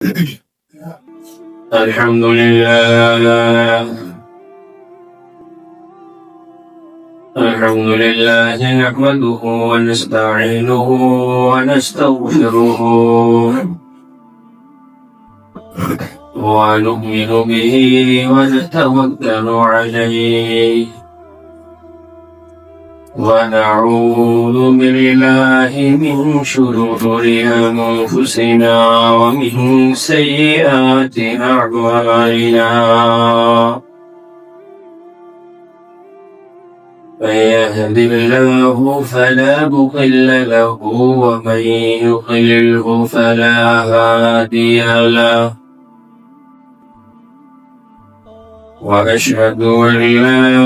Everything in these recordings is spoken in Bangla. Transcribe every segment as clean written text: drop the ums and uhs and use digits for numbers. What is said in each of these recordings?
الحمد لله نحمده ونستعينه ونستغفره ونؤمن به ونتوكل عليه ونعوذ بالله من شرور أنفسنا ومن سيئات أعمالنا من يهد الله فلا مضل له ومن يضلله فلا هادي له وأشهد أن لا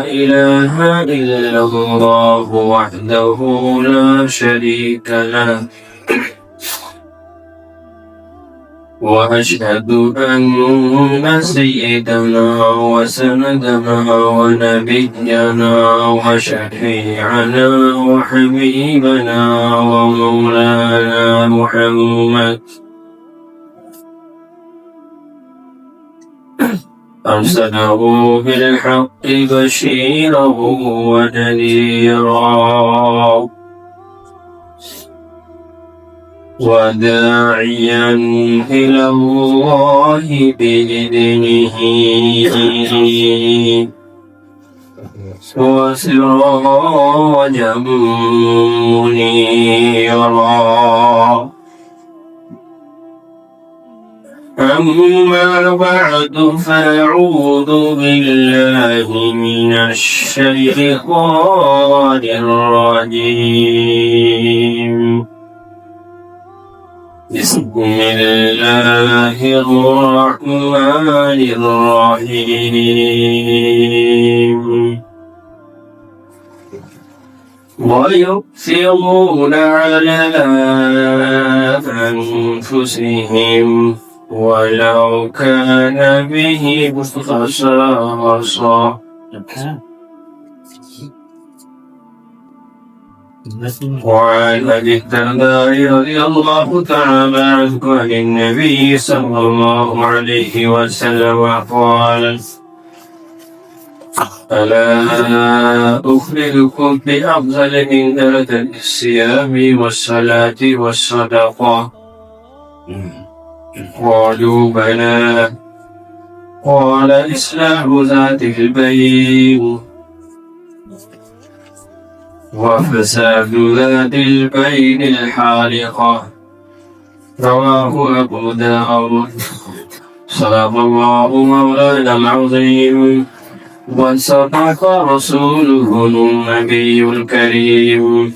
إله إلا الله وحده لا شريك له وأشهد أن سيدنا وسندنا ونبينا وشفيعنا وحبيبنا ومولانا محمد أرسله بالحق بشيرا ونذيرا وداعيا إلى الله بإذنه وسراجا منيرا أما بعد فأعوذ بالله من الشيطان الرجيم بسم الله الرحمن الرحيم ويؤثرون على أنفسهم ولو كان بهم خصاصة وعن أبي الدرداء رضي الله تعالى عنه عن النبي صلى الله عليه وسلم قال ألا أخبركم بأفضل من درجة الصيام والصلاة والصدقة قالوا بلى قال إصلاح ذات البين وفساد ذات البين الحالقة رواه أبو داود صدق الله مولانا العظيم وصدق رسوله النبي الكريم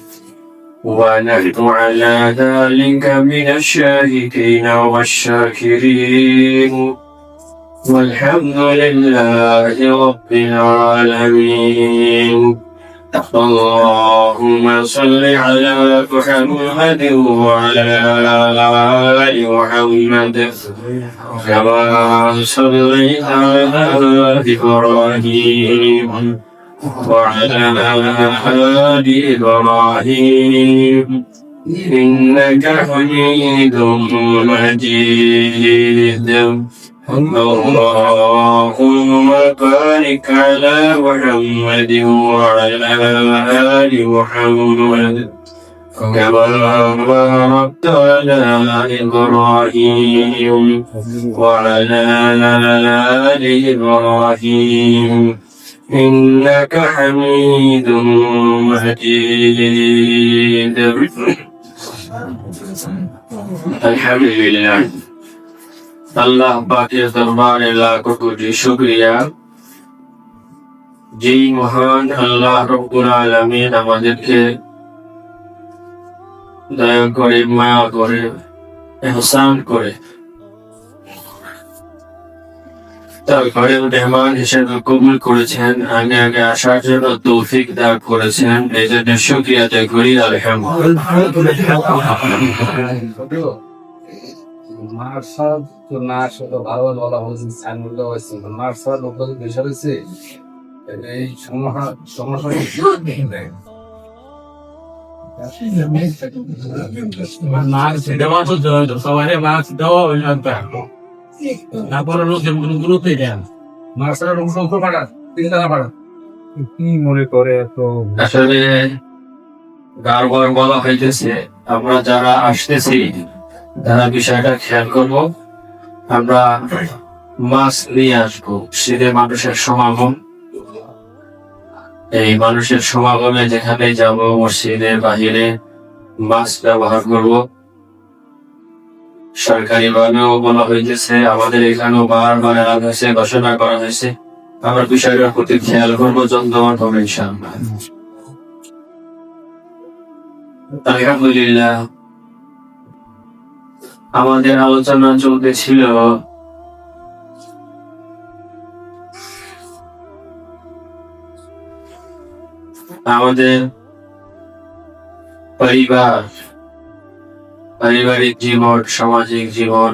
ونحن على ذلك من الشاهدين والشاكرين والحمد لله رب العالمين اللهم صل على محمد وعلى آل محمد كما صليت على إبراهيم وعلى آل إبراهيم إنك حميد مجيد اللهم بارك على محمد وعلى آل محمد كما باركت على إبراهيم وعلى آل إبراهيم إنك حميد مجيد الحمد لله আল্লাহ পাকের দরবারে লাখ কোটি শুকরিয়া যেই মহান আল্লাহ রব্বুল আলামিন আমাদেরকে দয়া করে মায়া করে ইহসান করে তার ঘরের মেহমান হিসেবে কবুল করেছেন আগে আগে আসার জন্য তৌফিক দান করেছেন এই জন্য শুকরিয়া আদায় করি আলহামদুলিল্লাহ মার্শাল তো না আসলে ভালো বলা হয়েছে সাইনবোর্ড হয়েছে মার্শাল লোকাল বিষয় হয়েছে এই সমস্যা কি মনে করে এত আসলে বারবার বলা হইতেছে আমরা যারা আসতেছি তারা বিষয়টা খেয়াল করব। আমরা মাছ নিয়ে আসবো, শীতে মানুষের সমাগম, এই মানুষের সমাগমে যেখানে যাব মসজিদের বাহিরে মাছ ব্যবহার করব। সরকারি ভাবেও বলা হইতেছে, আমাদের এখানেও বারবার এলান হয়েছে, ঘোষণা করা হয়েছে। আমরা বিষয়টার প্রতি খেয়াল করবো যন্ত্রমান হবে ইনশাআল্লাহ। আলহামদুলিল্লাহ, আমাদের আলোচনা চলতেছিল আমাদের পারিবারিক জীবন, সামাজিক জীবন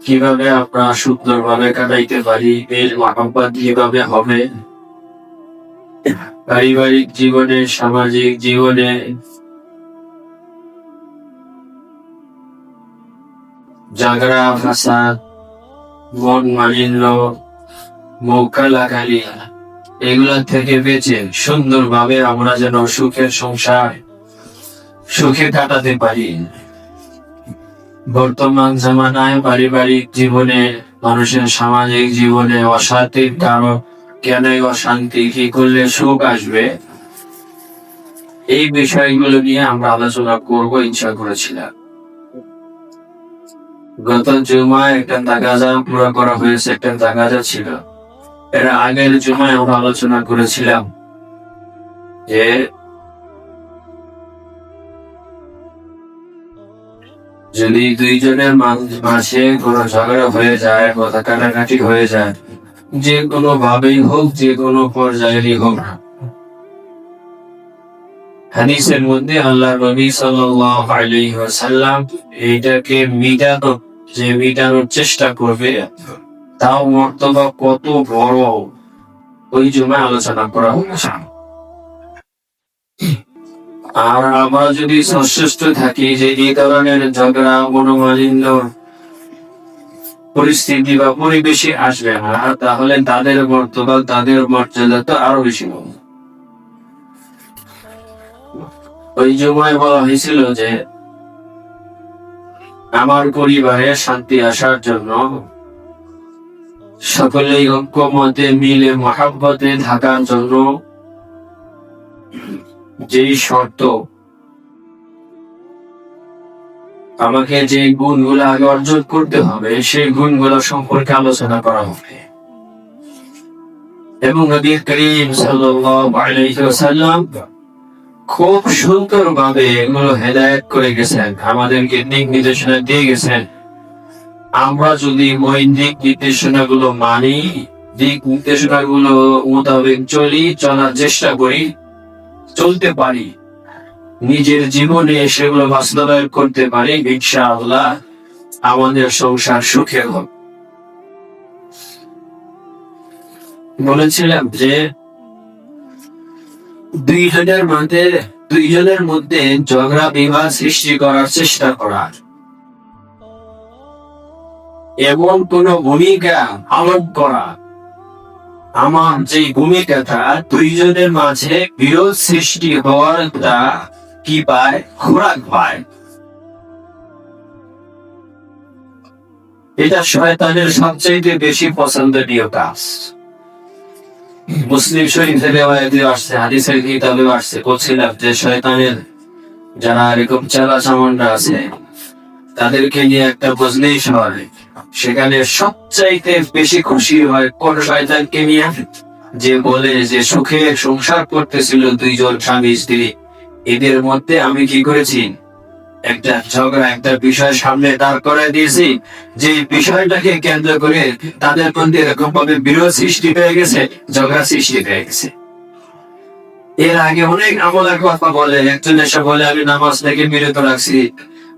কিভাবে আমরা সুন্দরভাবে কাটাইতে পারি, মেল মহব্বত কিভাবে হবে পারিবারিক জীবনে, সামাজিক জীবনে, ঝগড়া ফাসাদ, মন মালিন্য, মৌকা লাগালি, এগুলা থেকে বেঁচে সুন্দরভাবে আমরা যেন সুখের সংসার সুখে কাটাতে পারি। বর্তমান জামানায় পারিবারিক জীবনে, মানুষের সামাজিক জীবনে অশান্তির কারণ কেন, অশান্তি কি করলে সুখ আসবে, এই বিষয়গুলো নিয়ে আমরা আলোচনা করব ইচ্ছা করেছিলাম। গত জুমায় একটা তাগাজা পুরো করা হয়েছে, একটা তাগাজা ছিল। এর আগের জুমায় আমরা আলোচনা করেছিলাম যে যদি দুইজনের মাঝে কোনো ঝগড়া হয়ে যায়, কথা কাটাকাটি হয়ে যায়, যে কোনো ভাবেই হোক, যে কোনো পর্যায়েরই হোক, হাদিসের মধ্যে আল্লাহ নবী সাল্লাল্লাহু আলাইহি ওয়াসাল্লাম এইটাকে মিটানোর চেষ্টা করবে, তাও মর্তবা কত বড়, ওই জন্য আলোচনা করা হয়েছে। আর আমরা যদি সচেষ্ট থাকি যে এই ধরনের ঝগড়া, মনোমালিন্য পরিস্থিতি বা পরিবেশে আসবে না, তাহলে তাদের মর্তবা, তাদের মর্যাদা তো আরো বেশি হবে। ওই জুমায় বলা হয়েছিল যে আমার পরিবারে শান্তি আসার জন্য সকলেই ঐক্যমতে মিলে মহাব্বতে থাকার জন্য যেই শর্ত, আমাকে যে গুণগুলো আগে অর্জন করতে হবে, সেই গুণগুলো সম্পর্কে আলোচনা করা হবে। এবং নবী করিম সাল্লাল্লাহু আলাইহি ওয়াসাল্লাম খুব সুন্দর ভাবে এগুলো হেদায়েত করে গেছেন, আমাদেরকে দিক নির্দেশনা দিয়ে গেছেন। আমরা যদি ওই দিক নির্দেশনা গুলো মানি, দিক নির্দেশনা গুলো মোতাবেক চলার চেষ্টা করি, চলতে পারি, নিজের জীবনে সেগুলো বাস্তবায়ন করতে পারি, ইনশাআল্লাহ আমাদের সংসার সুখের হবে। বলেছিলাম যে দুইজনের মধ্যে ঝগড়া বিবাদ সৃষ্টি করার চেষ্টা করা, এমন কোন ভূমিকা পালন করা, আমার যে ভূমিকাটা দুইজনের মাঝে বিরোধ সৃষ্টি হওয়ার কি পায়, খোরাক পায়, এটা শয়তানের সবচেয়ে বেশি পছন্দনীয় কাজ। মুসলিম শরীফের রিওয়ায়াতে আসছে, হাদিসের কিতাবে আসছে, বলছিলাম যে শয়তানের যারা এরকম চেলা চামুন্ডা আছে, তাদেরকে নিয়ে একটা মজলিস হয়, সেখানে সবচাইতে বেশি খুশি হয় কোন শয়তানকে নিয়ে, যে বলে যে সুখে সংসার করতেছিল দুইজন স্বামী স্ত্রী, এদের মধ্যে আমি কি করেছি, একটা ঝগড়া, একটা বিষয় সামনে দাঁড় করে দিয়েছি, যে বিষয়টাকে কেন্দ্র করে তাদের মধ্যে এরকম ভাবে বিরোধ সৃষ্টি হয়ে গেছে, ঝগড়া সৃষ্টি হয়ে গেছে। এর আগে অনেক আমলের কথা বলে, একজন এসে বলে আমি নামাজ থেকে বিরত রাখছি,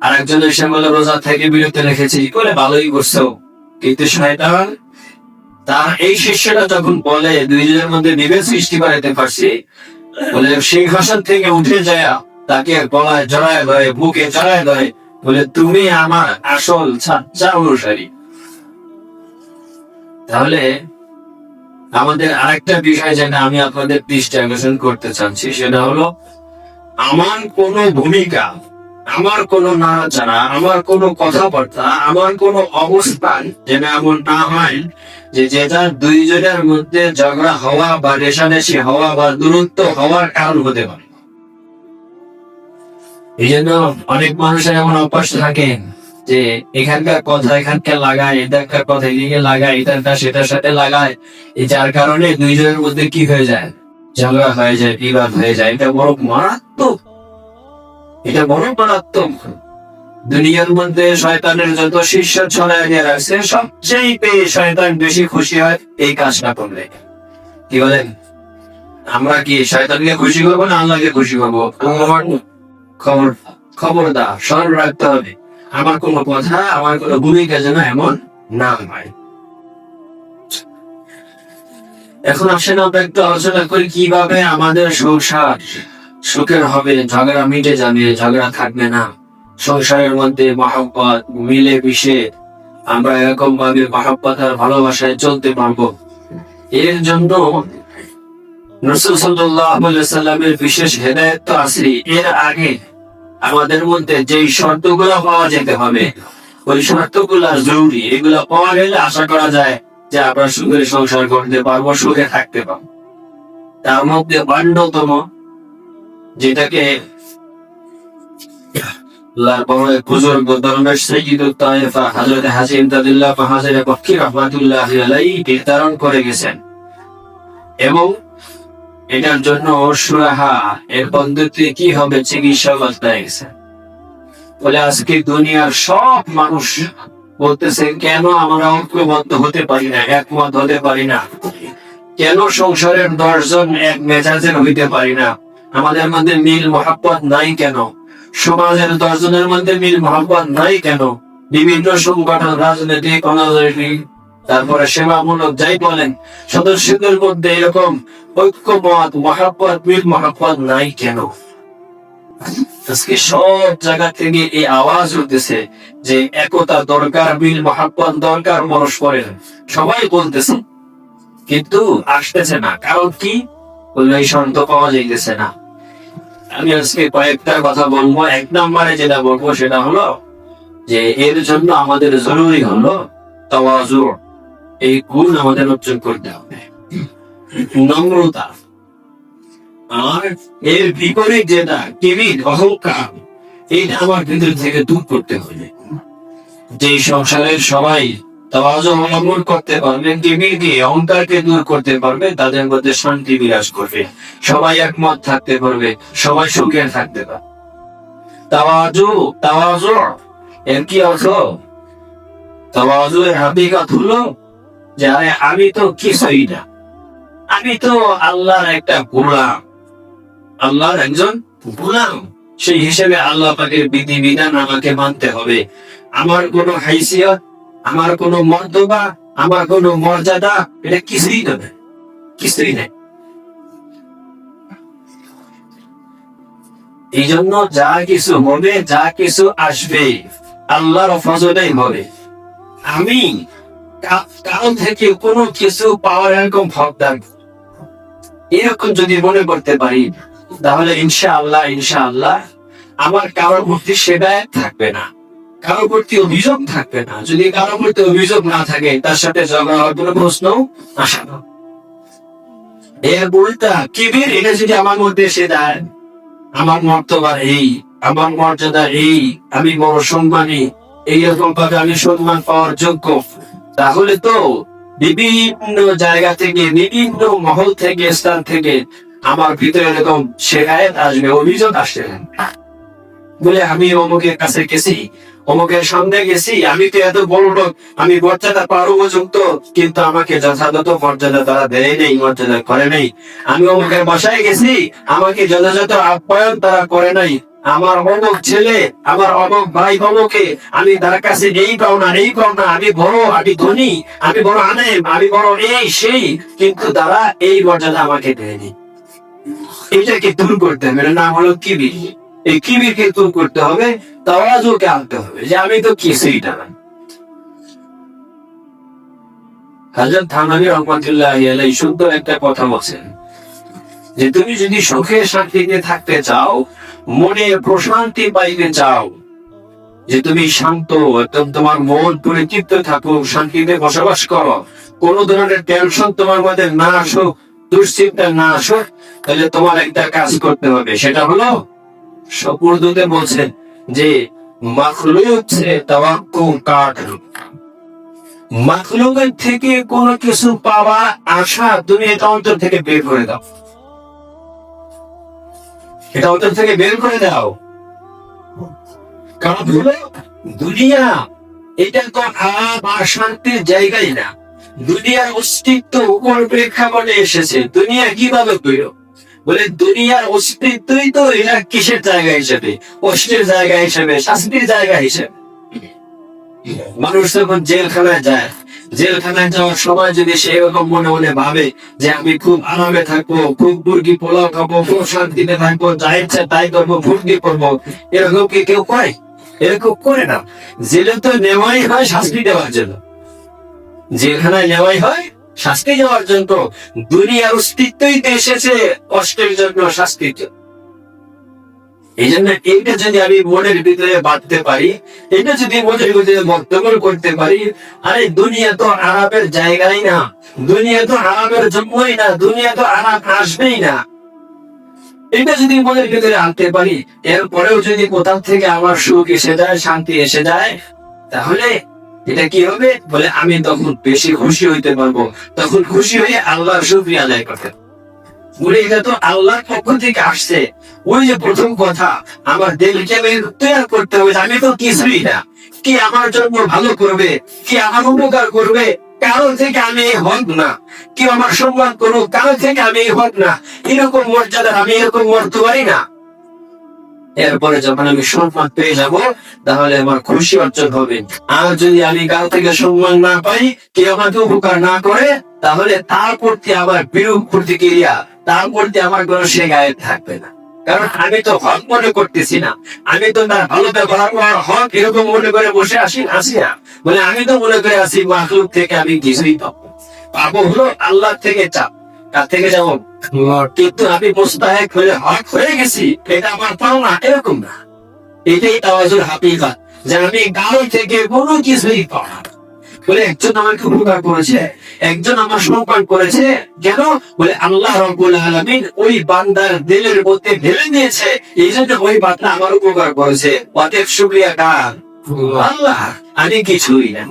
আর একজন এসে বলে রোজা থেকে বিরত রেখেছি, বলে ভালোই করছো। কিন্তু শয়তান তার এই শিষ্যটা যখন বলে দুইজনের মধ্যে বিভেদ সৃষ্টি করাতে পারছি, বলে সিংহাসন থেকে উঠে যায় তাকে গলায় জড়ায় ধরে, বুকে জড়ায় ধরে, বলে তুমি আমার আসল সাচ্চা অনুসারী। তাহলে আমাদের আরেকটা বিষয় যেটা আমি আপনাদের দৃষ্টি আকর্ষণ করতে চাচ্ছি, সেটা হলো আমার কোনো ভূমিকা, আমার কোনো নাড়াচাড়া, আমার কোনো কথাবার্তা, আমার কোনো অবস্থান যেন এমন না হয় যে যেটা দুইজনের মধ্যে ঝগড়া হওয়া বা রেশারেশি হওয়া বা দূরত্ব হওয়ার কারণ হতে পারে। এই জন্য অনেক মানুষের এমন অভ্যাস থাকে যে এখানকার কথা এখানকার লাগায়, এখানকার কথা এদিকে লাগায়, এটারটা সেটার সাথে লাগায়, এই যার কারণে দুইজনের মধ্যে কি হয়ে যায়, ঝগড়া হয়ে যায়, বিবাদ হয়ে যায়। এটা বড় মারাত্মক, এটা বড় মারাত্মক। দুনিয়ার মধ্যে শয়তানের যত শিষ্য ছড়ায় দিয়ে রাখছে, সবচেয়ে শয়তান বেশি খুশি হয় এই কাজটা করলে। কি বলেন? আমরা কি শয়তানকে খুশি করবো না আল্লাহকে খুশি করবো? খবরদার স্মরণ রাখতে হবে, আমার কোনো কথা, আমার কোনো ভূমিকা যেন এমন না হয়। এখন আসেন আমরা একটু আলোচনা করি কিভাবে আমাদের সংসার সুখের হবে, ঝগড়া মিটে যাবে, ঝগড়া থাকবে না, সংসারের মধ্যে মহব্বত মিলে মিশে আমরা এরকম ভাবে মহব্বত আর ভালোবাসায় চলতে পারবো। এর জন্য রাসূল সাল্লাল্লাহু আলাইহি সাল্লামের বিশেষ হেদায়েত তো আছে। এর আগে আমাদের মধ্যে যেই শর্তগুলো পাওয়া যেতে হবে, ওই শর্তগুলো জরুরি। এগুলো পাওয়া গেলে আশা করা যায় যে আমরা সুখের সংসার করতে পারবো, সুখে থাকতে পারবো। তার মধ্যে অন্যতম যেটাকে আল্লাহর বড় বুজুর্গ দরবেশ সাইয়্যিদুত তায়েফা হযরত হাজী ইমদাদুল্লাহ ফাহাজের বক্কি রাহমাতুল্লাহি আলাইহি নির্ধারণ করে গেছেন, এবং এটার জন্য সুরাহা এর পদ্ধতি কি হবে চিকিৎসা বলতে গেছে। বলে আজকে দুনিয়ার সব মানুষ বলতেছে কেন আমরা ঐক্যবদ্ধ হতে পারি না, একমত হতে পারি না, কেন সংসারের 10 জন এক মেজাজের হইতে পারি না, আমাদের মধ্যে মিল মহব্বত নাই কেন, সমাজের 10 জনের মধ্যে মিল মহব্বত নাই কেন, বিভিন্ন সংগঠন, রাজনৈতিক, অরাজনৈতিক, তারপরে সেবামূলক যাই বলেন, সদস্যদের মধ্যে এরকম ঐক্যমত মহব্বত মিল মহব্বত নাই কেন? আজকে সব জায়গা থেকে এই আওয়াজ উঠতেছে যে একতা দরকার, মিল মহব্বত দরকার পরস্পরের, সবাই বলতেছে, কিন্তু আসতেছে না। কারণ কি? এই শান্ত পাওয়া যাইতেছে না। আমি আজকে কয়েকটা কথা বলবো। 1 নম্বরে যেটা বলবো সেটা হলো যে এর জন্য আমাদের জরুরি হলো তাওয়াজু। এই গুণ আমাদের অর্জন করতে হবে, নম্রতা। আর এর বিপরীত যেটা কিবির, অহংকার, এইটা আমার ভিতর থেকে দূর করতে হবে। যে সংসারের সবাই তাওয়াজু অবলম্বন করতে পারবে, কিবির দিয়ে অহংকারকে দূর করতে পারবে, তাদের মধ্যে শান্তি বিরাজ করবে, সবাই একমত থাকতে পারবে, সবাই সুখে থাকতে পারবে। তাওয়াজু, তাওয়াজু এর কি অর্থ? তাওয়াজু এর হাকিকত হলো যে আমি তো কিছুই না, আমি তো আল্লাহর একটা গোলাম, আল্লাহর একজন গোলাম। সেই হিসেবে আল্লাহ পাকের বিধিবিধান আমাকে মানতে হবে। আমার কোনো হাইসিয়ত, আমার কোনো মর্যাদা, আমার কোনো মর্যাদা, এটা কিছুই নেই, কিছুই নেই। এই জন্য যা কিছু হবে, যা কিছু আসবে, আল্লাহর ফজলেই হবে। আমি কারণ থেকে কোনো কিছু পাওয়ার এরকম হকদার, এরকম যদি মনে করতে পারি, তাহলে ইনশাআল্লাহ ইনশাআল্লাহ আমার কারোর প্রতি সেবা থাকবে না, কারোর প্রতি অভিযোগ থাকবে না। যদি কারোর প্রতি অভিযোগ না থাকে, তার সাথে ঝগড়া হওয়ার কোনো প্রশ্ন আসে না। এর উল্টা কিবির, এটা যদি আমার মধ্যে এসে যায়, আমার মর্যাদা এই, আমার মর্যাদা এই, আমি বড় সম্মানী, এইরকম ভাবে আমি সম্মান পাওয়ার যোগ্য, তাহলে তো বিভিন্ন জায়গা থেকে, বিভিন্ন মহল থেকে, স্থান থেকে আমার ভিতরে এরকম শেখায়ত আসবে, অভিযোগ আসবে। বলে আমি অমুকের কাছে গেছি, অমুকের সামনে গেছি, আমি তো এত বড় লোক, আমি মর্যাদা পাওয়ার উপযুক্ত, কিন্তু আমাকে যথাযথ মর্যাদা তারা দেয় নেই, মর্যাদা করে নাই। আমি অমুকের বাসায় গেছি, আমাকে যথাযথ আপ্যায়ন তারা করে নাই। আমার অমুক ছেলে, আমার অমুক ভাই অমুকে, আমি তার কাছে এই পাও না, এই পাও না, আমি বড়, আমি ধনী, আমি বড় আনেম, আমি বড় এই সেই, কিন্তু তারা এই মর্যাদা আমাকে দেয়নি। এটাকে দূর করতে হবে, এর নাম হলো কিবির। এই কিবিরকে দূর করতে হবে, তাওয়াজুকে আনতে হবে যে আমি তো কিছুই না। হযরত থানভী রাহমাতুল্লাহি আলাইহি সুন্দর একটা কথা বলছেন যে তুমি যদি সুখে শান্তিতে থাকতে চাও, মনে প্রশান্তি পাইতে চাও, যে তুমি শান্ত একদম তোমার মন পরিতৃপ্ত থাকুক, শান্তিতে বসবাস করো, কোন ধরনের টেনশন তোমার মধ্যে না আসুক, দুশ্চিন্তা না আসুক, তাহলে তোমার একটা কাজ করতে হবে। সেটা হলো সপুরদুতে বলছেন যে মাখলুক সে তাওয়াক্কুল কাট, মাখলুকের থেকে কোনো কিছু পাওয়া আশা তুমি এটা অন্তর থেকে বের করে দাও, এটা অন্তর থেকে বের করে দাও। কারণ হলো দুনিয়া এটা তো আর শান্তির জায়গাই না। দুনিয়ার অস্তিত্ব উপর প্রেক্ষাপটে এসেছে। দুনিয়া কিভাবে তৈরি? বলে দুনিয়ার অস্তিত্বই তো এরা কিসের জায়গা হিসেবে? কষ্টের জায়গা হিসেবে, শাস্তির জায়গা হিসেবে। মানুষ যখন জেলখানায় যায়, জেলখানায় যাওয়ার সময় যদি সে এরকম মনে মনে ভাবে যে আমি খুব আরামে থাকবো, খুব মুরগি পোলাও খাবো, খুব শান্তিতে থাকবো, যা ইচ্ছা তাই করবো, ফুর্তি করবো, এরকম কি কেউ করে? এরকম করে না। জেলে তো নেওয়াই হয় শাস্তি দেওয়ার জন্য, জেলখানায় নেওয়াই হয় শাস্তি দেওয়ার জন্য। দুনিয়ার অস্তিত্বই তো এসেছে কষ্টের জন্য, শাস্তির জন্য। এই জন্য এইটা যদি আমি মনের ভিতরে বাঁধতে পারি, এটা যদি মনের ভিতরে বর্তমান করতে পারি, আরে দুনিয়া তো আরামের জায়গাই না, দুনিয়া তো আরামের জন্যই না, দুনিয়া তো আরাম আসবেই না। এটা যদি মনের ভিতরে আনতে পারি, এরপরেও যদি কোথাও থেকে আমার সুখ এসে যায়, শান্তি এসে যায়, তাহলে এটা কি হবে? বলে আমি তখন বেশি খুশি হইতে পারবো, তখন খুশি হয়ে আল্লাহর শুকরিয়া আদায় করতে পারবো। বলে এটা তো আল্লাহর পক্ষ থেকে আসছে। ওই যে প্রথম কথা, আমার দিলকে তৈরি করতে হবে, আমি তো কিছুই না, কি আমার জন্য ভালো করবে, কি আমার উপকার করবে, কারো থেকে আমি হক না, কেউ আমার সম্মান করুক, কারো থেকে আমি হক না, এরকম মর্যাদা আমি এরকম মরতে পারি না। এরপরে যখন আমি সম্মান পেয়ে যাব, তাহলে আমার খুশি অর্জন হবে। আর যদি আমি কারো থেকে সম্মান না পাই, কেউ আমাকে উপকার না করে, তাহলে তার প্রতি আমার বিরূপ প্রতিক্রিয়া, তার প্রতি আমার কোনো সে গায়ে থাকবে না। কারণ আমি তো হক মনে করতেছি না, আমি তো তার ভালো ব্যবহার করার হক এরকম মনে করে বসে আসি না। বলে আমি তো মনে করে আসি মাখলুক থেকে আমি কিছুই পাবো, পাবো হলো আল্লাহ থেকে চাপ, তার থেকে যেমন, কিন্তু আমি মুস্তাহিক হয়ে হক হয়ে গেছি, এটা আমার পাওনা, এরকম না। এটাই তাওয়াজুল হাকিকাত, যে আমি কারো থেকে কোনো কিছুই পাবো না। বলে একজন আমাকে উপকার করেছে, একজন আমার সম্মান করেছে, কেন? বলে আল্লাহ রাব্বুল আলামিন ওই বান্দার দিলের মধ্যে ঢেলে দিয়েছে, এই জন্য ওই বান্দা আমার উপকার করেছে। অতএব শুকরিয়া কার? আল্লাহ। আমি কিছুই না।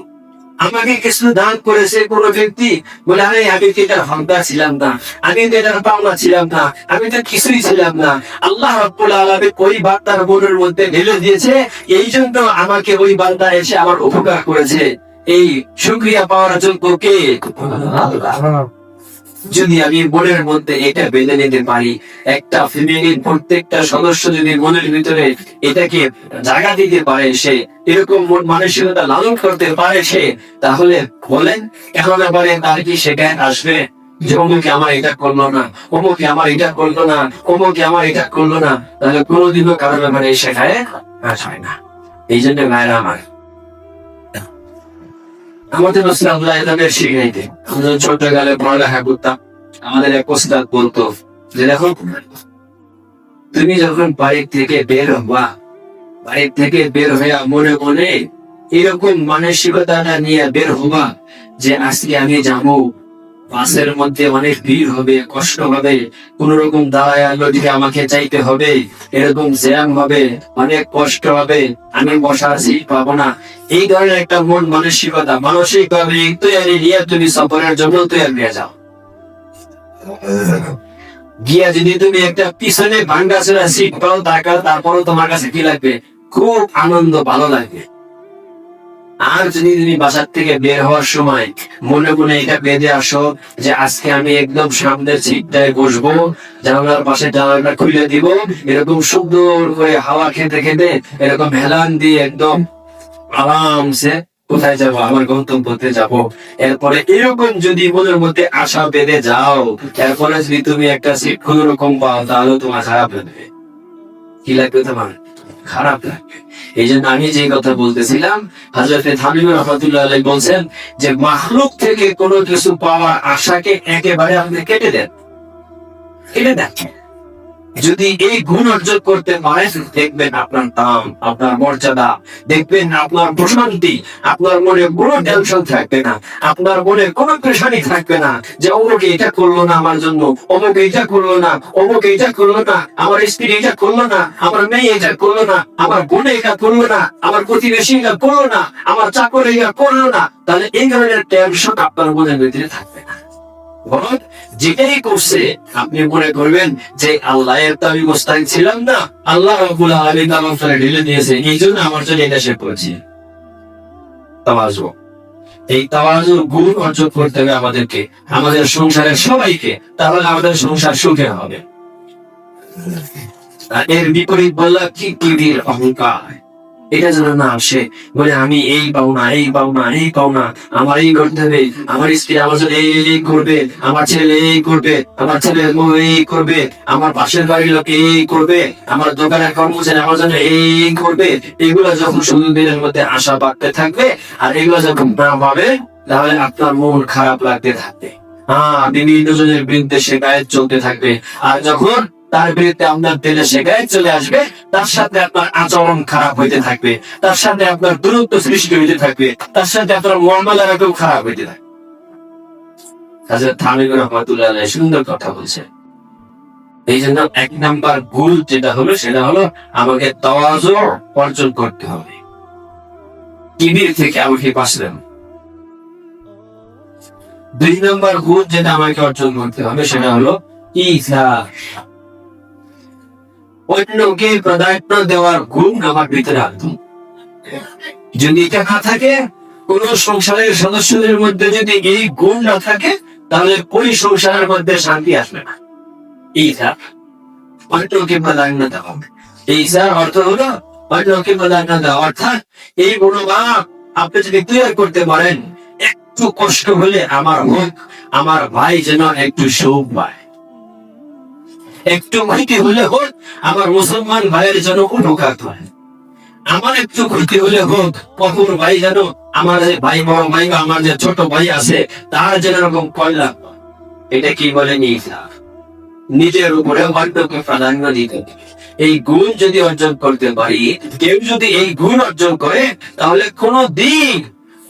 আমাকে কিছু দান করেছে কোন ব্যক্তি, বলে আরে আমি তো এটার হকদার ছিলাম না, আমি তো এটার পাওনা ছিলাম না, আমি তো কিছুই ছিলাম না। আল্লাহ রাব্বুল আলামিন ওই বান্দার মনের মধ্যে ঢেলে দিয়েছে, এই জন্য আমাকে ওই বান্দা এসে আমার উপকার করেছে। এই শুকরিয়া পাওয়ার যোগ্য কে? আল্লাহ। যদি আমি মনের মধ্যে এটা বেঁধে নিতে পারি, একটা ফ্যামিলির প্রত্যেকটা সদস্য যদি মনের ভিতরে এটাকে জায়গা দিতে পারে, সে এরকম মন মানসিকতা লালন করতে পারে সে, তাহলে বলেন কেন ব্যাপারে তার কি সেখানে আসবে যে অমুকে আমার এটা করলো না, অমুকে আমার এটা করলো না, অমুকে আমার এটা করলো না, তাহলে কোনোদিনও কারো ব্যাপারে শেখায় আসবে না। এই জন্য ভাইরা আমার, আমাদের শিখাইতে ছোটকালে পড়ালেখা করতাম, আমাদের এক ওস্তাদ বলতো যে দেখো, তুমি যখন বাড়ির থেকে বের হবা, বাড়ির থেকে বের হইয়া মনে মনে এরকম মানসিকতাটা নিয়ে বের হবা যে আজকে আমি যাবো, বাসের মধ্যে অনেক ভিড় হবে, কষ্ট হবে, কোন রকম দাঁড়ায় নদীকে আমাকে চাইতে হবে, এরকম জ্যাম হবে, অনেক কষ্ট হবে, আমি বসার সিট পাবো না। এই ধরনের একটা মন মানসিকতা, মানসিক ভাবে তৈরি নিয়ে তুমি সফরের জন্য তৈরি হয়ে যাও। গিয়া যদি তুমি একটা পিছনে ভাঙ্গাচোরা সিট পাও, তারপরও তোমার কাছে কি লাগবে? খুব আনন্দ, ভালো লাগবে। আর যদি তুমি বাসার থেকে বের হওয়ার সময় মনে মনে এটা বেঁধে আসো যে আজকে আমি একদম সামনের সিটটায় বসবো, জানালার পাশে জানালাটা খুলে দিব, এরকম সুন্দর করে হাওয়া খেতে খেতে এরকম হেলান দিয়ে একদম আরামসে কোথায় যাব, আমার গন্তব্যতে যাব। এরপরে এরকম যদি মনের মধ্যে আশা বেঁধে যাও, এরপরে যদি তুমি একটা সিট কোন রকম পাও, তাহলে তোমার খারাপ লাগবে। কি লাগবে তোমার? খারাপ লাগবে। এই জন্য আমি যে কথা বলতেছিলাম, হযরতে থানভী রাহমাতুল্লাহ আলাইহি বলছেন যে মাখলুক থেকে কোনো কিছু পাওয়ার আশাকে একেবারে আপনি কেটে দেন। যদি এই গুণ অর্জন করতে পারেন, দেখবেন আপনার দাম, আপনার মর্যাদা, দেখবেন আপনার প্রশান্তি, আপনার মনে কোনো টেনশন থাকবে না, আপনার মনে কোনো পেরেশানি থাকবে না যে অমুক এটা করলো না আমার জন্য, অমুক এটা করলো না, অমুক এটা করলো না, আমার স্ত্রী এটা করলো না, আমার মেয়ে এটা করলো না, আমার বোন এটা করলো না, আমার প্রতিবেশী এটা করলো না, আমার চাকর এটা করলো না। তাহলে এই ধরনের টেনশন আপনার মনের ভিতরে থাকবে না। বরং যেটাই করছে আপনি মনে করবেন যে আল্লাহ এর তো আমি মুস্তাহিক ছিলাম না, আল্লাহ রাব্বুল আলামিন আমার উপরে ঢেলে দিয়েছে, এই জন্য আমার জন্য এটা সে করেছে। তাওয়াজু, এই তাওয়াজু গুণ অর্জন করতে হবে আমাদেরকে, আমাদের সংসারের সবাইকে, তাহলে আমাদের সংসার সুখে হবে। আর এর বিপরীত বললা কি কিবির, অহংকার, এটা যেন না আসে, বলে আমি এই পাও না, এই পাও না, এই পাও না, আমার এই করতে হবে, আমার স্ত্রী আমার জন্য এই করবে, আমার ছেলে এই করবে, আমার ছেলে এই করবে, আমার পাশের বাড়ির লোক এই করবে, আমার দোকানের কর্মচারী আমার জন্য এই করবে। এগুলো যখন শুধু দিনের মধ্যে আশা বাড়তে থাকবে, আর এগুলো যখন না পাবে, তাহলে আপনার মন খারাপ লাগতে থাকবে। বিভিন্ন জনের বিরুদ্ধে শিকায়েত চলতে থাকবে। আর যখন তার বিরুদ্ধে আপনার দিলে শিকায়েত চলে আসবে, তার সাথে আপনার আচরণ খারাপ হইতে থাকবে, তার সাথে আপনার দূরত্ব সৃষ্টি হইতে থাকবে, তার সাথে আপনার মুআমালাটাও খারাপ হইতে থাকবে। হযরত থানভী রাহমাতুল্লাহ আলাইহি সুন্দর কথা বলছে। এই জন্য 1 নাম্বার ভুল যেটা হলো, সেটা হলো আমাকে তাওয়াজু অর্জন করতে হবে, কিবির থেকে আমাকে বাঁচলাম। 2 নাম্বার গুণ যেটা আমাকে অর্জন করতে হবে, সেটা হলো ঈসার, অন্যকে প্রাধান্য দেওয়ার গুণ আমার ভিতরে আনতে। যদি এটা না থাকে, কোন সংসারের সদস্যদের মধ্যে যদি এই গুণ না থাকে, তাহলে ওই সংসারের মধ্যে শান্তি আসবে না। ঈসা, অন্যকে প্রাধান্য দেওয়া। ঈসার অর্থ হলো অন্যকে প্রাধান্য দেওয়া, অর্থাৎ এই মনোভাব আপনি যদি তৈরি করতে পারেন, একটু কষ্ট হলে আমার হোক, আমার ভাই যেন একটু সুখ পায়, একটু ক্ষতি হলে হোক, আমার মুসলমান ভাইয়ের যেন উপকার হয়, আমার একটু ক্ষতি হলে হোক, অপর ভাই যেন, আমার যে ভাই বড় ভাই বা আমার যে ছোট ভাই আছে, তার যেন এরকম কল্যাণ। এটা কি বলেন? ঈসা, নিজের উপরে অন্যকে প্রাধান্য দিতে। এই গুণ যদি অর্জন করতে পারি, কেউ যদি এই গুণ অর্জন করে, তাহলে কোনো দিন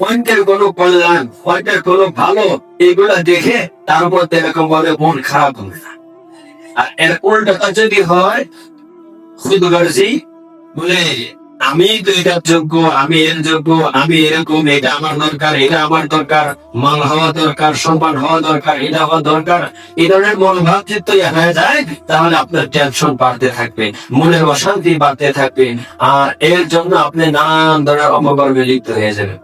অন্যের কোনো কল্যাণ, অন্যের কোনো ভালো, এগুলা দেখে তার মধ্যে এরকম ভাবে মন খারাপ হবে না। আর এর উল্টাটা যদি হয়, খুদগর্জি, বলে আমি তো এটার যোগ্য, আমি এর যোগ্য, আমি এরকম, এটা আমার দরকার, এটা আমার দরকার, মাল হওয়া দরকার, সম্মান হওয়া দরকার, এটা হওয়া দরকার, এই ধরনের মনোভাব যদি তৈরি হয়ে যায়, তাহলে আপনার টেনশন বাড়তে থাকবে, মনের অশান্তি বাড়তে থাকবে, আর এর জন্য আপনি নানান ধরনের অপকর্মে লিপ্ত হয়ে যাবেন,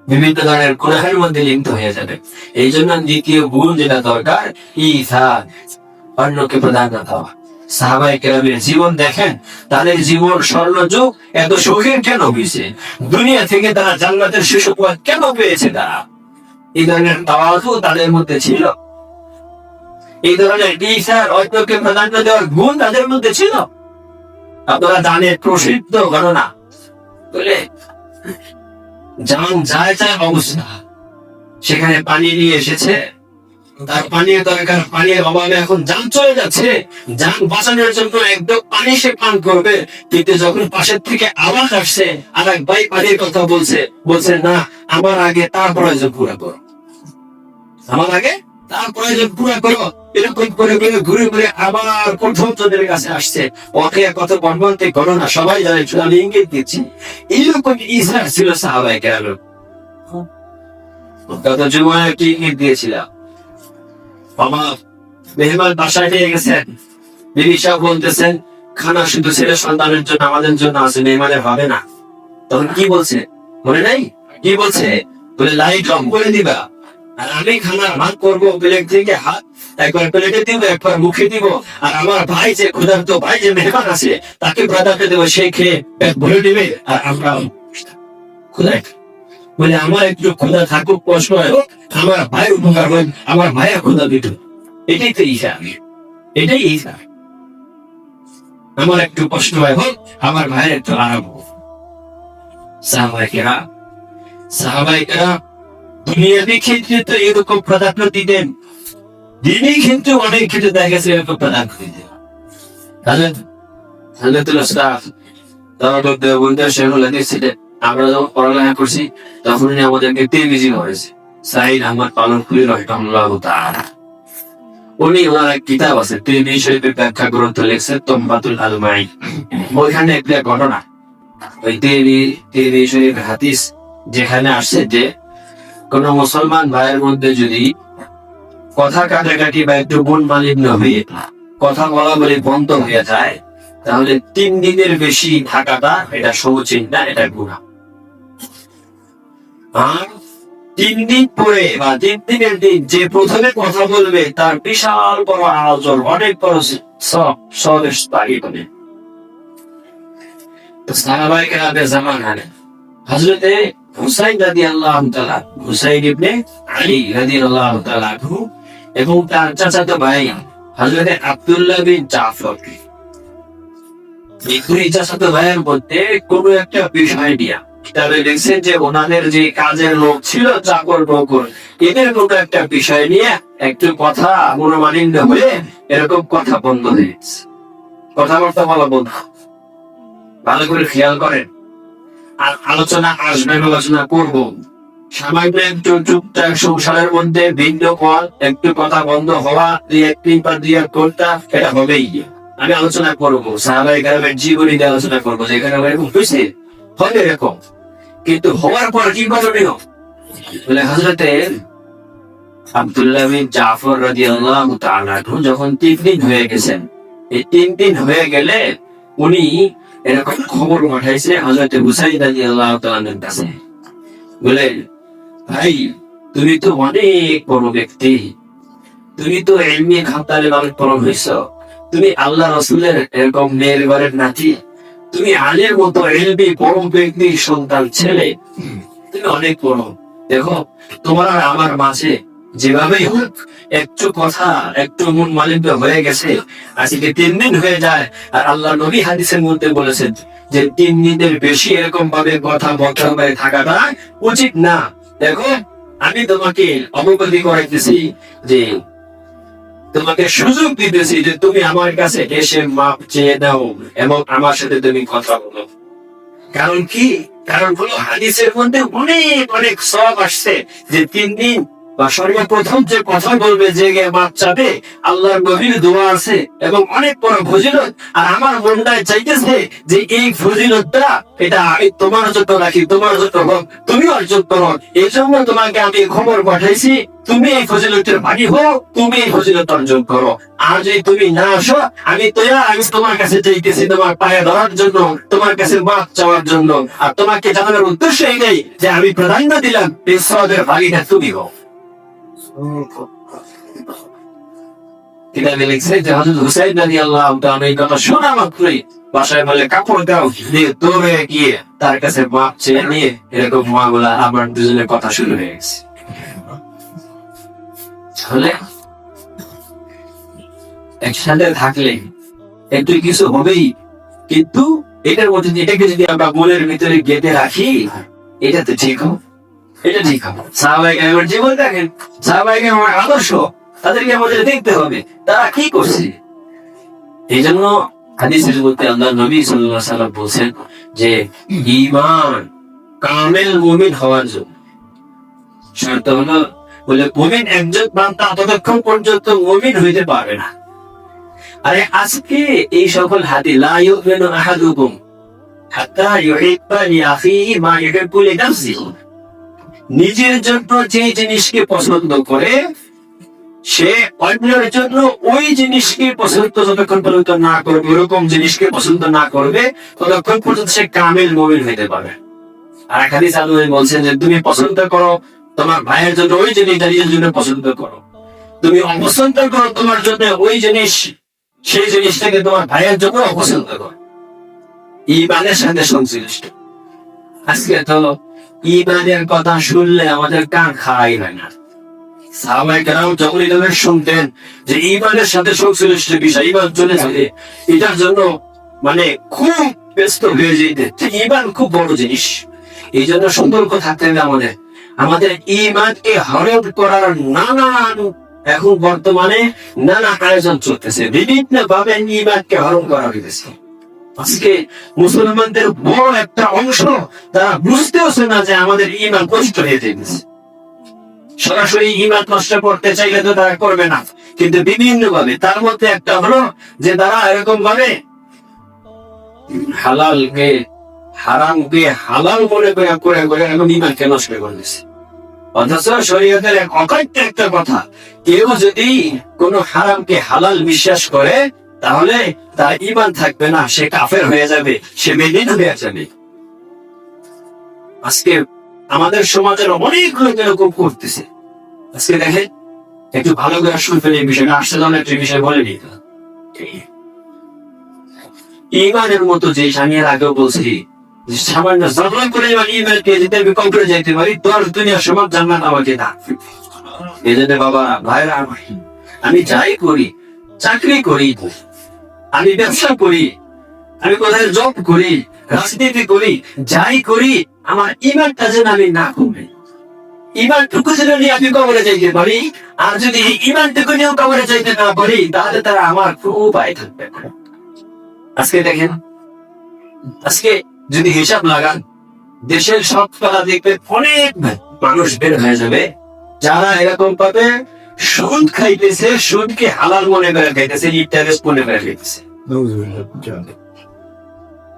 বিভিন্ন ধরনের গুনাহের মধ্যে লিপ্ত হয়ে যাবে। এই জন্য দ্বিতীয় গুণ যেটা দরকার, ঈসার, অন্যকে প্রাধান্য দেওয়া। সাহাবায়ে কেরামের জীবন দেখেন, তাদের জীবন স্বর্ণযুগ এত সুখের কেন হয়েছে? দুনিয়া থেকে তারা জান্নাতের সুসংবাদ কেন পেয়েছে? তারা এই ধরনের তাওয়াজু তাদের মধ্যে ছিল, এই ধরনের ঈসার, অন্যকে প্রাধান্য দেওয়ার গুণ তাদের মধ্যে ছিল। আপনারা জানেন প্রসিদ্ধ ঘটনা, বলে জান যায় যায় অবস্থা, সেখানে পানি নিয়ে এসেছে, তার পানির দরকার, পানির অভাবে এখন যান চলে যাচ্ছে, যান বাঁচানোর জন্য একদম পানি সে পান করবে, কিন্তু যখন পাশের থেকে আওয়াজ আসছে, আর এক ভাই পানির কথা বলছে না, আমার আগে তার প্রয়োজন পুরা করো, আমার আগে তার প্রয়োজন পুরা করো। এরকম করে ঘুরে ঘুরে আবার প্রথম জনের কাছে আসছে। ওকে কত বর্বন্তিক ঘটনা সবাই জানে, আমি ইঙ্গিত দিচ্ছি। এইরকম ঈসা ছিল সাহাবায়ে কেরাম। গত জুমায় একটি ইঙ্গিত দিয়েছিলাম, আমার মেহমান বাসায় নিয়ে গেছেন, বিবি সাহেব বলতেছেন খানা শুধু ছেলে সন্তানের জন্য, আমাদের জন্য আছে, মেহমানের হবে না। তখন কি বলছে মনে নাই? কি বলছে? বলে লাইট অফ করে দিবা, আর আমি খানা ভাগ করবো, প্লেট থেকে হাত একবার প্লেটে দিব, একবার মুখে দিব, আর আমার ভাই যে ক্ষুধার্ত ভাই যে মেহমান আছে, তাকে প্রাধান্য দেবো, সে খেয়ে পেট ভরে দিবে, আর আমরা ক্ষুধা বলে আমার একটু ক্ষুধা থাকুক, কষ্ট হয় হোক, আমার ভাইয়ের উপকার হোক, আমার ভাইয়ের ক্ষুধা দিত। এটাই তো ঈশা, এটাই ঈশা। আমার একটু কষ্ট হয় হোক, আমার ভাইয়ের একটু আরাম হোক। সাহাবাইকেরা দুনিয়াবি ক্ষেত্রে তো এরকম প্রাধান্য দিতেন, দিনই কিন্তু অনেক ক্ষেত্রে দেখা গেছে এরকম প্রাধান্য দিতেন। আমরা যখন পড়ালেখা করছি তখন আমাদেরকে তেলবিজি হয়েছে সাইদ আহমদ পালনপুরি রহমানুল্লাহ তাআলা। উনি ওনার এক কিতাব আছে তিরমিজি শরীফের ব্যাখ্যা গ্রন্থ লিখছে তম্বাতুল আলমাই। ওইখানে একটা ঘটনা, ওই তিরমিজি শরীফের হাদিস যেখানে আসছে যে কোন মুসলমান ভাইয়ের মধ্যে যদি কথা কাটাকাটি বা একটু মন মালিন্য হয়ে কথা বলা বলে বন্ধ হয়ে যায়, তাহলে 3 দিনের বেশি থাকাটা এটা সমুচিত না, এটা গুনাহ। আর 3 দিন পরে বা 3 দিনের দিন যে প্রথমে কথা বলবে তার বিশাল বড় আয়োজন, অনেক বড় সবের পারি হবে। তো সাহাবায়ে কেরামের জামানায় হযরতে হুসাইন রাদিয়াল্লাহু তাআলা, হুসাইন ইবনে আলী রাদিয়াল্লাহু তাআলা এবং তার চাচাতো ভাই হযরতে আব্দুল্লাহ বিন জাফর, এই দুই চাচাতো ভাইয়ের মধ্যে কোনো একটা বিষয় নিয়ে কিতাবে লিখছেন যে ওনাদের যে কাজের লোক ছিল, চাকর বকর, এদের কোনো একটা বিষয় নিয়ে একটু কথা মনোমালিন্য হয়ে এরকম কথা বন্ধ হয়ে গেছে, কথাবার্তা বলা বন্ধ। ভালো করে খেয়াল করেন। আর আলোচনা আসবে, আলোচনা করব, সামান্য একটু টুকটাক সংসারের মধ্যে ভিন্ন পথ, একটু কথা বন্ধ হওয়া, ঘন্টা এটা হবেই। আমি আলোচনা করবো সাহাবায়ে কেরামের জীবনী নিয়ে আলোচনা করবো, যেখানে এরকম হয়েছে হবে এরকম, কিন্তু হওয়ার পর কি করণীয় বলে হযরতে আব্দুল্লাহ বিন জাফর রাদিয়াল্লাহু তাআলা যখন 3 দিন হয়ে গেছেন, এই 3 দিন হয়ে গেলে উনি এরকম খবর পাঠাইছে হযরতে হুসাইন রাদিয়াল্লাহু তাআলার কাছে, বলে ভাই তুমি তো অনেক বড় ব্যক্তি, তুমি তো ইলমি খাতালে মানুষ পড়ন হইছ, তুমি আল্লাহ রাসূলের এরকম মেয়ের ঘরের নাতি, তুমি আলীর মতো ইলমি বড় ব্যক্তির সন্তান ছেলে, তুমি অনেক বড়। দেখো তোমার আর আমার মাঝে যেভাবেই হোক একটু কথা, একটু মন মালিন্য হয়ে গেছে, আজকে 3 দিন হয়ে যায়। আর আল্লাহ নবী হাদিসের মধ্যে বলেছেন যে 3 দিনের বেশি এরকম ভাবে কথা বলতে থাকাটা উচিত না। দেখো আমি তোমাকে অবগতি করাইতেছি, যে তোমাকে সুযোগ দিতেছি যে তুমি আমার কাছে এসে মাপ চেয়ে দাও এবং আমার সাথে তুমি কথা বলো। কারণ কি? কারণ হলো হাদিসের মধ্যে অনেক অনেক সওয়াব আসছে যে 3 দিন বা সর্বপ্রথম যে কথা বলবে, যে মাপ চাবে, আল্লাহর নবীর দোয়া আছে এবং অনেক বড় ফজিলত। আর আমার মনটায় চাইতেছে যে এই ফজিলতটা এটা আমি তোমার জন্য রাখি, তোমার জন্য হোক, তুমি অর্জন করো। এই জন্য তোমাকে আমি খবর পাঠাইছি, তুমি এই ফজিলতের ভাগী হও, তুমি এই ফজিলত অর্জন করো। আর যদি তুমি না আসো, আমি তোমার কাছে চাইতেছি তোমার পায়ে ধরার জন্য, তোমার কাছে মাপ চাওয়ার জন্য। আর তোমাকে জানানোর উদ্দেশ্য এই নেই যে আমি প্রাধান্য দিলাম এই সওয়াবের ভাগীটা তুমি হও। কিতাবে লিখছে যে হযরত হুসাইন রাদিয়াল্লাহু তাআলা এই কথা শোনা মাত্রই বাসায় বলে কাপড় দাও, দিয়ে দৌড়ে গিয়ে তার কাছে মাপ চেয়ে নিয়ে এরকম মামলা আমার দুজনের কথা শুরু হয়ে গেছে। তাহলে একসাথে থাকলে একটু কিছু হবেই, কিন্তু এটার মধ্যে এটাকে যদি আমরা মনের ভিতরে গেঁথে রাখি, এটা তো ঠিক হবে, এটা ঠিক হবে। সাহাবায়ে কেরামের জীবন দেখেন, সাহাবায়ে কেরামের আদর্শ, তাদেরকে আমাদের দেখতে হবে তারা কি করছে। এই জন্য হাদিসের মধ্যে আল্লাহর নবী সাল্লাল্লাহু আলাইহি ওয়াসাল্লাম বলেন যে ঈমান কামেল মুমিন হওয়ার জন্য শর্ত হলো, বলে মুমিন একজন বান্দা ততক্ষণ পর্যন্ত মুমিন হইতে পারবে না। আরে আজকে এই সকল হাদিস লা ইউমিনু আহাদুকুম হাত্তা ইউহিব্বা লিআখিহি মা ইউহিব্বু লিনাফসিহি, নিজের জন্য যে জিনিসকে পছন্দ করে সে অন্যের জন্য ওই জিনিসকে পছন্দ যতক্ষণ পর্যন্ত না করবে, ওরকম জিনিসকে পছন্দ না করবে, ততক্ষণ পর্যন্ত সে কামিল মুমিন হইতে পারবে। আর এক হাদিস আল্লাহ বলছেন যে তুমি পছন্দ করো তোমার ভাইয়ের জন্য ওই জিনিসটা নিজের জন্য পছন্দ করো, তুমি অপছন্দ করো তোমার জন্য ওই জিনিস, সেই জিনিসটাকে তোমার ভাইয়ের জন্য অপছন্দ করো। ঈমানের সাথে সংশ্লিষ্ট। আজকে তো ইমানের কথা শুনলে আমাদের কান খাড়াই হয় না। সাহাবায়ে কেরাম যখন ইমানের শুনতেন যে ইমানের সাথে সংশ্লিষ্ট বিষয়, ইমান চলে যাবে, এটার জন্য মানে খুব ব্যস্ত হয়ে যেতেন যে ইমান খুব বড় জিনিস। এই জন্য সতর্ক থাকতে হবে আমাদের। আমাদের ইমানকে হরণ করার নানান এখন বর্তমানে নানা আয়োজন চলতেছে, বিভিন্ন ভাবে ইমানকে হরণ করা হইতেছে। আজকে মুসলমানদের বড় একটা অংশ তারা বুঝতেওছে না যে আমাদের ইমান নষ্ট হয়ে যেতেছে। সরাসরি ইমান নষ্ট করতে চাইলে তো তারা করবে না, কিন্তু বিভিন্ন ভাবে। তার মধ্যে একটা হলো যে তারা এরকম ভাবে হালালকে হারামকে হালাল মনে করে করে করে এখন ইমানকে নষ্ট করতেছে। অথচ শরীয়তের এক অকথ্য একটা কথা, কেউ যদি কোনো হারামকে হালাল বিশ্বাস করে তাহলে তার ইমান থাকবে না, সে কাফের হয়ে যাবে, সে বেদিন হয়ে যাবে। আজকে আমাদের সমাজের অনেক লোক এরকম করতেছে। আজকে দেখেন, একটু ভালো করে শুনবেন এই বিষয়টা, আসছে ধরনের একটি বিষয় বলেনি। ইমানের মতো যে আমি এর আগেও বলছি, সামান্য জগলা করে ইমানকে যদি আমি কবরে যাইতে পারি, 10 দুনিয়ার সমান জান্নাত আমাকে দাও। এই জন্য বাবা ভাইরা, আমি যাই করি, চাকরি করি, আমি ব্যবসা করি, আমি কোথায় জব করি, রাজনীতি করি, যাই করি, আমার ইমানটা যেন আমি না কমে, ইমানটুকু যেন নিয়ে আমি কবরে যাইতে পারি। আর যদি ইমানটুকু নিয়েও কবরে যাইতে না পারি, তাহলে তারা আমার কোনো উপায় থাকবে না। আজকে দেখেন, আজকে যদি হিসাব লাগান, দেশের সব কথা দেখবে অনেক মানুষ বের হয়ে যাবে যারা এরকম পাবে সুদ খাইতেছে, সুদকে হালাল মনে করে খাইতেছে, ইন্টারেস্ট মনে করে খাইতেছে।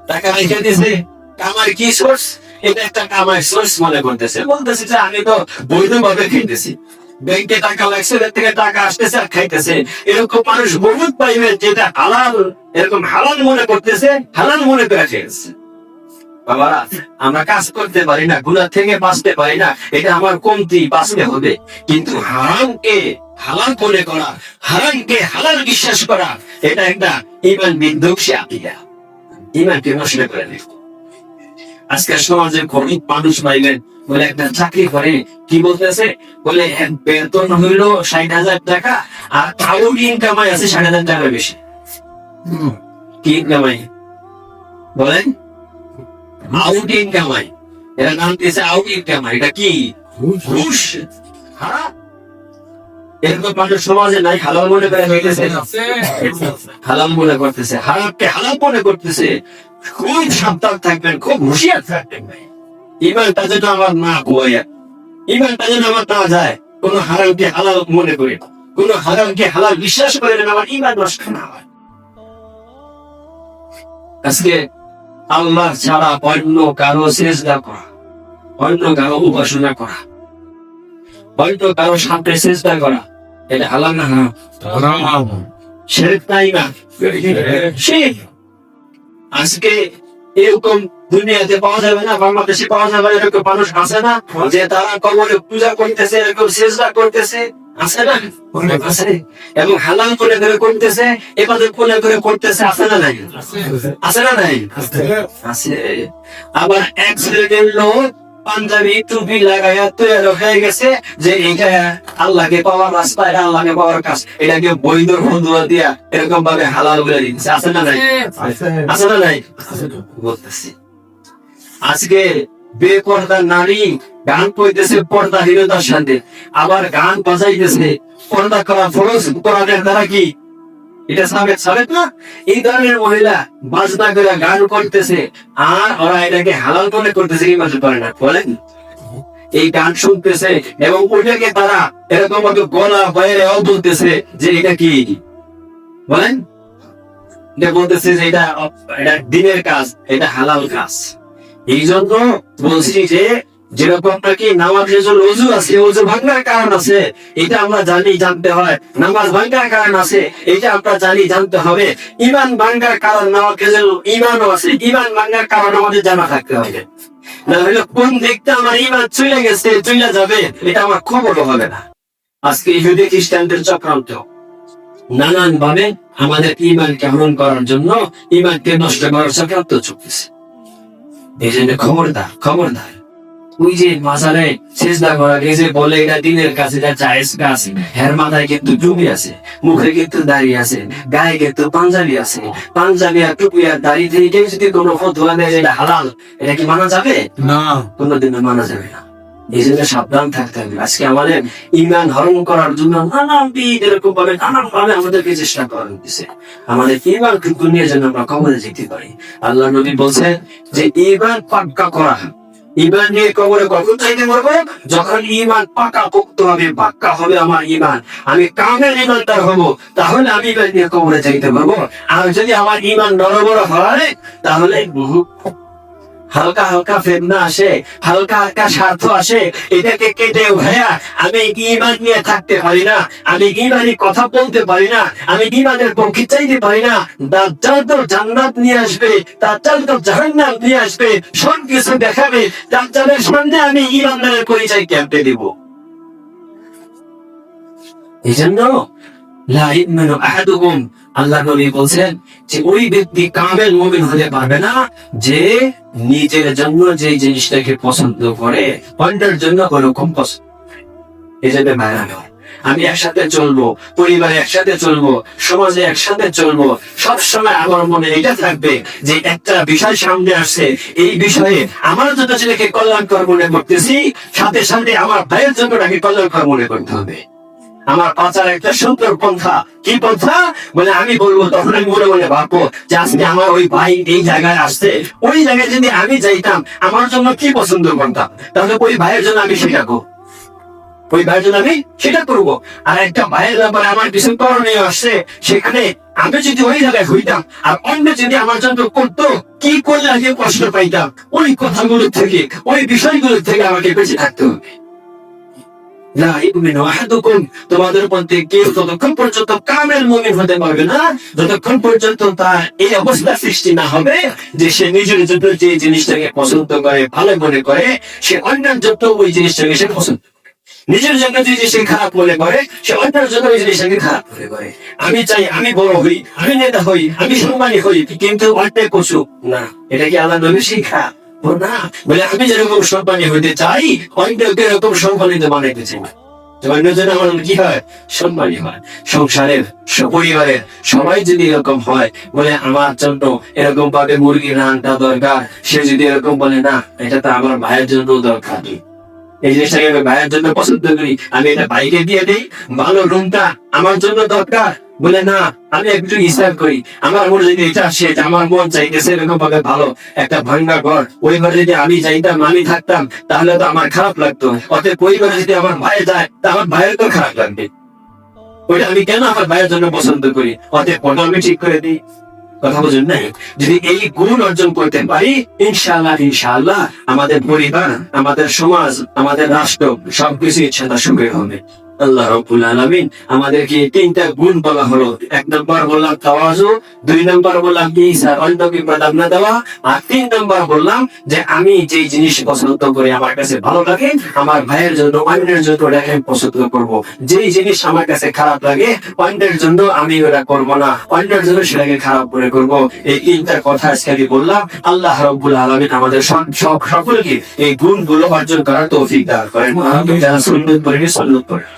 টাকা রেখে দিছে, কামার কি সোর্স, এটা একটা কামার সোর্স মনে করতেছে, বলতেছে যে আমি তো বৈধভাবে খাইতেছি, ব্যাংকে টাকা লাগছে, এর থেকে টাকা আসতেছে আর খাইতেছে। এরকম মানুষ বহুত পাইবে যেটা হালাল, এরকম হালাল মনে করতেছে, হালাল মনে করে খেয়েছে। বাবারা, আমরা কাজ করতে পারি না, গুনাহ থেকে বাঁচতে পারি না, এটা আমার কমতি, বাঁচতে হবে। কিন্তু হারামকে হালাল মনে করা, হারামকে হালাল বিশ্বাস করা, এটা একটা ইমান বিধ্বংসী আকীদা, ইমানকে নষ্ট করে দেয়। আজকের সমাজে গরিব মানুষ পাইবেন বলে একটা চাকরি করে, কি বলতেছে বলে বেতন হইল 60,000 টাকা, আর আরো ইনকাম আছে 60,000 টাকা বেশি। কি ইনকামাই বলেন? আউট ইনকামাই। এরা নাম দিয়েছে আউট ইনকামাই। এটা কি? ঘুষ। এরকম মানুষ সমাজে নাই, হালাল মনে করে হইতেছে, হালাল মনে করতেছে, হারামকে হালাল মনে করতেছে। খুব সাবধান থাকবেন, খুব হুঁশিয়ার থাকবেন ভাই। ইমানটা যেন আমার না গোয়া, ইমানটা যেন আমার না যায় কোন হারামকে হালাল মনে করে, কোন হারামকে হালাল বিশ্বাস করে যেন আমার ইমান নষ্ট না হয়। আজকে আল্লাহ ছাড়া অন্য কারো সিজদা করা, অন্য কারো উপাসনা করা, অন্য কারো সামনে সিজদা করা, এটা হালাল না হারাম? শিরক না ঈমান? শিরক। আজকে এরকম দুনিয়াতে পাওয়া যাবে না, বাংলাদেশে পাওয়া যাবে এরকম মানুষ আছে না যে তারা কবরে পূজা করতেছে, এরকম সিজদা করতেছে, আছে না? আছে। এবং হালাল করে করে করতেছে, ইবাদত করে করে করতেছে, আছে না নাই? আছে না নাই? আছে। আবার এক শ্রেণীর লোক পাঞ্জাবি টুপি লাগাইয়া তৈরি হয়ে গেছে যে এটা আল্লাহকে পাওয়ার রাস্তা, এটা আল্লাহকে পাওয়ার কাজ, এটাকে বৈধ বন্ধুয়া দিয়া এরকম ভাবে হালাল বলে দিচ্ছে। আছে না নাই? আছে না নাই? বলতেছি আজকে বেপর্দা নারী গান কইতেছে পর্দাহীনতার সাথে, আবার গান বাজাইতেছে পর্দা করা ফরজ কোরআনের দ্বারা। কি এটা সাবেক সাবেক না? এই ধরনের মহিলা বাজনা করে গান করতেছে, আর ওরা এটাকে হালাল মনে করতেছে, কি মাঝে পারে না বলেন? এই গান শুনতেছে এবং ওইটাকে তারা এরকম ভাবে গলা বাইরেও বলতেছে যে এটা কি বলেন, এটা বলতেছে যে এটা দিনের কাজ, এটা হালাল কাজ। এই জন্য বলছি যে যেরকম নাকি নামাজের জন্য ওযু আছে, ওযু ভাঙার কারণ আছে, এটা আমরা জানি, জানতে হয়। নামাজ ভাঙার কারণ আছে, এটা আমরা জানি, জানতে হবে। ঈমান ভাঙার কারণ, নামাজের জন্য ঈমানও আছে, ঈমান ভাঙার কারণ আমাদের জানা থাকতে হবে। না হলে কোন দিকটা আমার ঈমান চলে গেছে, চলে যাবে, এটা আমার খবর হবে না। আজকে ইহুদি খ্রিস্টানদের চক্রান্ত নানান ভাবে আমাদের ঈমানকে হরণ করার জন্য, ঈমানকে নষ্ট করার চক্রান্ত চলতেছে। এই জন্য খবরদার খবরদার। ওই যে মাজারে সেজদা করা গেছে বলে এটা দিনের কাছে যা জায়েজ কাজ, হের মাথায় কিন্তু টুপি আছে, মুখে কিন্তু দাড়ি আছে, গায়ে কিন্তু পাঞ্জাবি আছে, পাঞ্জাবি আর টুপি আর দাড়ি থেকে কেউ যদি কোনো ফতোয়া দেয় যে এটা হালাল, এটা কি মানা যাবে? না, কোনোদিনও মানা যাবে না। এই জন্য সাবধান থাকতে হবে। আজকে আমাদের ইমান হরণ করার জন্য নানাবিধ এরকম ভাবে আমাদেরকে চেষ্টা করা হচ্ছে। আমাদের ইমান টুকু নিয়ে যেন আমরা কবরে যেতে পারি। আল্লাহ নবী বলছেন যে ইমান পাক্কা করা, ইমান নিয়ে কবরে কখন চাইতে পারবো? যখন ইমান পাকা পোক্ত হবে, পাক্কা হবে আমার ইমান, আমি কামের ইমানদার হব, তাহলে আমি ইমান নিয়ে কবরে চাইতে পারবো। আর যদি আমার ইমান নড়বড় হয়, তাহলে হালকা হালকা ফেতনা আসে, হালকা হালকা স্বার্থ আসে, এটাকে কেটে ভাইয়া আমি ইমান নিয়ে থাকতে পারি না, আমি ইমানি কথা বলতে পারি না, আমি ইমানের পক্ষে চাইতে পারি না। দাজ্জাল তো জান্নাত নিয়ে আসবে, দাজ্জাল তো জাহান্নাম নিয়ে আসবে, সব কিছু দেখাবে, দাজ্জালের সামনে আমি ইমানদারের পরিচয় কেমনে দিব? এই জন্য লা ইউমিনু আহাদুকুম, আল্লাহ নবী বলছেন যে ওই ব্যক্তি কামেল মুমিন হতে পারবে না যে নিজের জন্য যে জিনিসটাকে পছন্দ করে অন্যের জন্য ওরকম পছন্দ। এই জন্য ভাইরা আমি একসাথে চলবো, পরিবারে একসাথে চলবো, সমাজে একসাথে চলবো, সব সময় আমার মনে এটা থাকবে যে একটা বিষয় সামনে আসছে, এই বিষয়ে আমার জন্য ছেলেকে কল্যাণকর মনে করতেছি, সাথে সাথে আমার ভাইয়ের জন্য তাকে কল্যাণকর মনে করতে হবে। আমার পাচার একটা সুন্দর পন্থা, কি পন্থা বলে আমি বলবো, তখন আমি মনে মনে ভাববো যে আজকে আমার ওই ভাই এই জায়গায় আসছে, ওই জায়গায় যদি আমি যাইতাম আমার জন্য কি পছন্দ করতাম, তাহলে ওই ভাইয়ের জন্য আমি সেটা করবো, ওই ভাইয়ের জন্য আমি সেটা করবো। আর একটা ভাইয়ের ব্যাপারে আমার কিছু করণীয় আসছে, সেখানে আমি যদি ওই জায়গায় হইতাম আর অন্য যদি আমার জন্য করতো, কি করলে আগে কষ্ট পাইতাম, ওই কথাগুলোর থেকে, ওই বিষয়গুলোর থেকে আমাকে বেঁচে থাকতে হবে। লা ইউমিনু আহাদুকুম, তোমাদের মধ্যে কেউ ততক্ষণ পর্যন্ত কামেল মুমিন হতে পারবে না যতক্ষণ পর্যন্ত তার এই অবস্থা সৃষ্টি না হবে যে সে নিজের জন্য যে জিনিসটাকে পছন্দ করে, ভালো মনে করে, সে অন্যের জন্য ওই জিনিসটাকে সে পছন্দ করে। নিজের জন্য যে জিনিস খারাপ মনে করে, সে অন্যের জন্য ওই জিনিসটাকে খারাপ মনে করে। আমি চাই আমি বড় হই, আমি নেতা হই, আমি সম্মানী হই, কিন্তু অন্যায় কছু না। এটা কি আল্লাহ নবীর শিক্ষা? না, বলে আমি যেরকম সম্মানী হইতে চাই অন্যকে এরকম সম্মানিত বানাইতে চাই। অন্য যেন আমার কি হয়? সম্মানী হয়। সংসারের পরিবারের সবাই যদি এরকম হয়, বলে আমার জন্য এরকম ভাবে মুরগির রানটা দরকার, সে যদি এরকম বলে না এটা তো আমার ভাইয়ের জন্য দরকার, এই জিনিসটাকে আমি ভাইয়ের জন্য পছন্দ করি, আমি এটা ভাইকে দিয়ে দিই, ভালো রুমটা আমার জন্য দরকার, বলে না আমি একটু হিসাব করি, আমার মনে যদি এটা আসে যে আমার মন চাইতেছে এরকম ভাবে ভালো একটা ভাঙ্গা ঘর, ওই ঘরে যদি আমি যাইতাম, আমি থাকতাম, তাহলে তো আমার খারাপ লাগতো। অতএব পরিবারে যদি আমার ভাই যায় তা আমার ভাইয়ের তো খারাপ লাগবে, ওইটা আমি কেন আমার ভাইয়ের জন্য পছন্দ করি? অতএব ওটা আমি ঠিক করে দিই। কথা বুঝুন নাই? যদি এই গুণ অর্জন করতে পারি, ইনশাআল্লাহ ইনশাআল্লাহ আমাদের পরিবার, আমাদের সমাজ, আমাদের রাষ্ট্র সবকিছু ইচ্ছাটা সুখে হবে। আল্লাহ রাব্বুল আলামিন আমাদেরকে তিনটা গুণ বলা হলো। এক নম্বর বললাম তাওয়াজু, দুই নম্বর বললাম ইসার অন্যকে প্রাধান্য দেওয়া, আর তিন নম্বর বললাম যে আমি যে জিনিস পছন্দ করি, আমার কাছে ভালো লাগে, আমার ভাইয়ের জন্য, অন্যের জন্য ওটাকে আমি পছন্দ করব। যেই জিনিস আমার কাছে খারাপ লাগে অন্যের জন্য আমি ওটা করব না, অন্যের জন্য সেটাকে খারাপ করে করব। এই তিনটা কথা আজকে আমি বললাম। আল্লাহ রাব্বুল আলামিন আমাদের সকলকে এই গুণগুলো অর্জন করার তৌফিক দান করেন। যারা সুন্নাত পড়েনি সুন্নাত পড়েন।